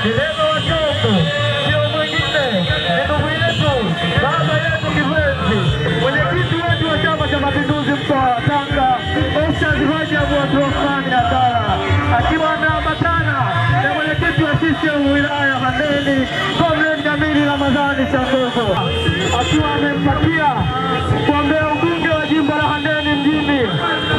Dereva wa chombo sio mwingine ni ndugu yetu, baba yetu kipenzi, mwenyekiti wetu wa Chama cha Mapinduzi mkoa wa Tanga, Ustadh Rajabu Abdulrahman Abdalla, akiwa ameambatana na mwenyekiti wa CCM wilaya ya Handeni Comrade Jamili Ramadhani Changogo, akiwa amempatia mgombea ubunge wa jimbo la Handeni mjini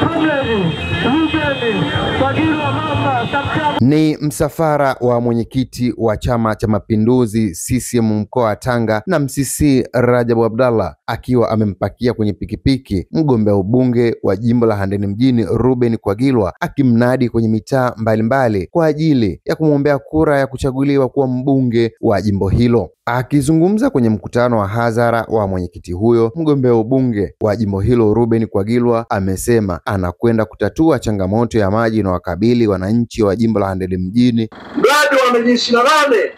Comrade Ruben Kwagilwa Mamba Samtabu. Ni msafara wa mwenyekiti wa Chama cha Mapinduzi CCM mkoa wa Tanga na MCC Rajabu Abdalla akiwa amempakia kwenye pikipiki mgombea ubunge wa jimbo la Handeni mjini Ruben Kwagilwa, akimnadi kwenye mitaa mbalimbali kwa ajili ya kumwombea kura ya kuchaguliwa kuwa mbunge wa jimbo hilo. Akizungumza kwenye mkutano wa hadhara wa mwenyekiti huyo, mgombea ubunge wa jimbo hilo Ruben Kwagilwa amesema anakwenda kutatua changamoto ya maji na wakabili wananchi wa jimbo la Handeni mjini. Mradi wa miji 28,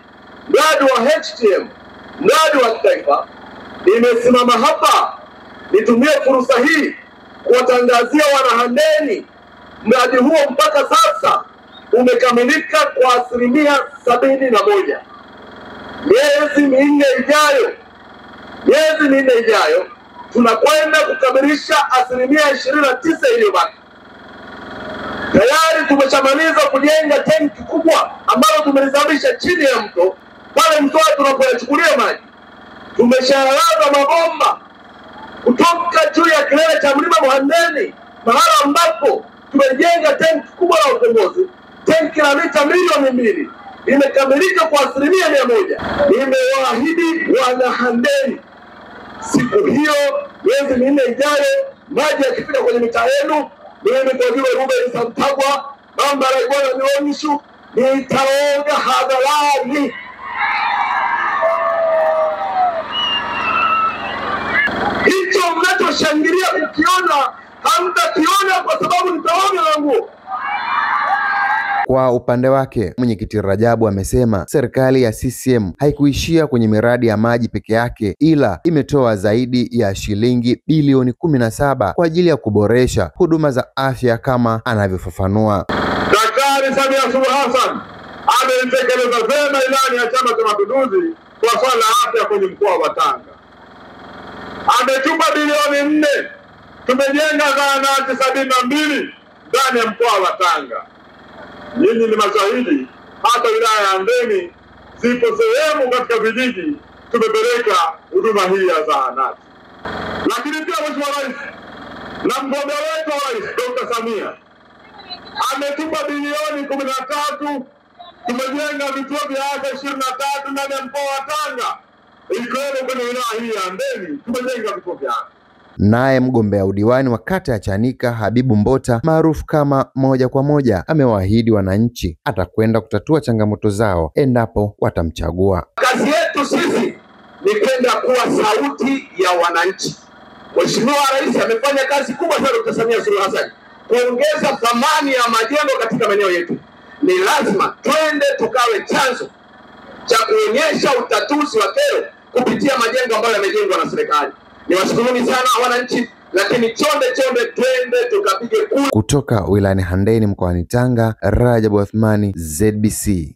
mradi wa HTM, mradi wa kitaifa. Nimesimama hapa nitumie fursa hii kuwatangazia wanahandeni, mradi huo mpaka sasa umekamilika kwa 71%. Miezi minne ijayo tunakwenda kukamilisha 29% iliyobaki. Tayari tumeshamaliza kujenga tenki kubwa ambalo tumelizamisha chini ya mto pale mtoa tunapoyachukulia maji. Tumeshalaza mabomba kutoka juu ya kilele cha mlima Handeni, mahala ambapo tumejenga tenki kubwa la ukombozi, tenki la lita milioni 2, limekamilika kwa 100%. Nimewaahidi wana Handeni siku hiyo, miezi minne ijayo, maji yakifika kwenye mitaa yenu, mimi Kwagilwa Ruben Samtagwa Mamba Raibwana Mionyesho nitaoga hadharani. Hicho mnachoshangilia kukiona hamtakiona kwa sababu nitaoga na nguo. Kwa upande wake, mwenyekiti Rajabu amesema serikali ya CCM haikuishia kwenye miradi ya maji peke yake, ila imetoa zaidi ya shilingi bilioni 17 kwa ajili ya kuboresha huduma za afya kama anavyofafanua. Daktari Samia Suluhu Hassan ameitekeleza vyema ilani ya Chama cha Mapinduzi kwa swala la afya kwenye mkoa wa Tanga. Ametupa bilioni 4, tumejenga zahanati 72 ndani ya mkoa wa Tanga. Nyinyi ni mashahidi, hata wilaya ya Handeni zipo sehemu katika vijiji tumepeleka huduma hii ya zahanati. Lakini pia Mheshimiwa Rais na mgombea wetu wa Rais Dr. Samia ametupa bilioni 13, tumejenga vituo vya afya 23 ndani ya mkoa wa Tanga, ikiwemo kwenye wilaya hii ya Handeni tumejenga vituo vya afya. Naye mgombea udiwani wa kata ya Chanika Habibu Mbota maarufu kama moja kwa moja amewaahidi wananchi atakwenda kutatua changamoto zao endapo watamchagua. Kazi yetu sisi ni kwenda kuwa sauti ya wananchi. Mheshimiwa Rais amefanya kazi kubwa sana Dr. Samia Suluhu Hassan kuongeza thamani ya majengo katika maeneo yetu. Ni lazima twende tukawe chanzo cha kuonyesha utatuzi wa kero kupitia majengo ambayo yamejengwa na serikali. Niwashukuruni sana wananchi, lakini chonde twende tukapige kura. Kutoka wilayani Handeni mkoani Tanga, Rajabu Athmani, ZBC.